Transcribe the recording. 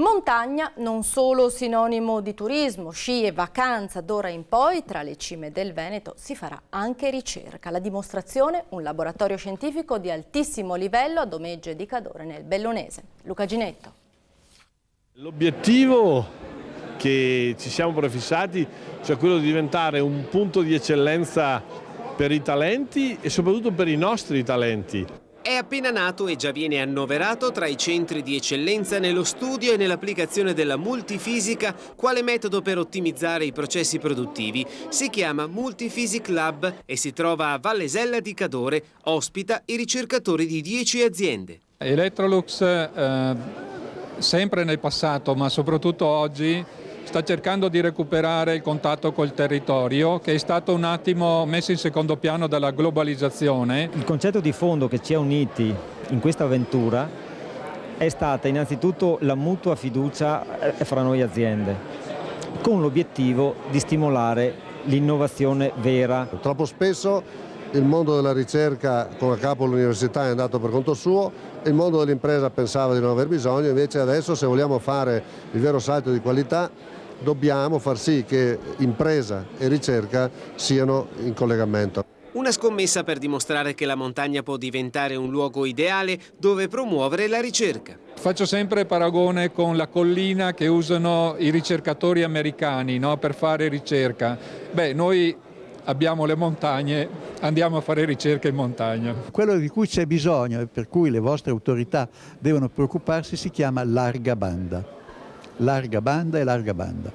Montagna non solo sinonimo di turismo, sci e vacanza, d'ora in poi tra le cime del Veneto si farà anche ricerca. La dimostrazione, un laboratorio scientifico di altissimo livello a Domegge di Cadore nel Bellunese. Luca Ginetto. L'obiettivo che ci siamo prefissati, cioè quello di diventare un punto di eccellenza per i talenti e soprattutto per i nostri talenti. È appena nato e già viene annoverato tra i centri di eccellenza nello studio e nell'applicazione della multifisica quale metodo per ottimizzare i processi produttivi. Si chiama Multiphysic Lab e si trova a Vallesella di Cadore, ospita i ricercatori di 10 aziende. Electrolux sempre nel passato, ma soprattutto oggi, sta cercando di recuperare il contatto col territorio, che è stato un attimo messo in secondo piano dalla globalizzazione. Il concetto di fondo che ci ha uniti in questa avventura è stata innanzitutto la mutua fiducia fra noi aziende, con l'obiettivo di stimolare l'innovazione vera. Troppo spesso il mondo della ricerca con a capo l'università è andato per conto suo, il mondo dell'impresa pensava di non aver bisogno, invece adesso se vogliamo fare il vero salto di qualità dobbiamo far sì che impresa e ricerca siano in collegamento. Una scommessa per dimostrare che la montagna può diventare un luogo ideale dove promuovere la ricerca. Faccio sempre paragone con la collina che usano i ricercatori americani, no, per fare ricerca. Noi abbiamo le montagne, andiamo a fare ricerca in montagna. Quello di cui c'è bisogno e per cui le vostre autorità devono preoccuparsi si chiama larga banda. Larga banda e larga banda.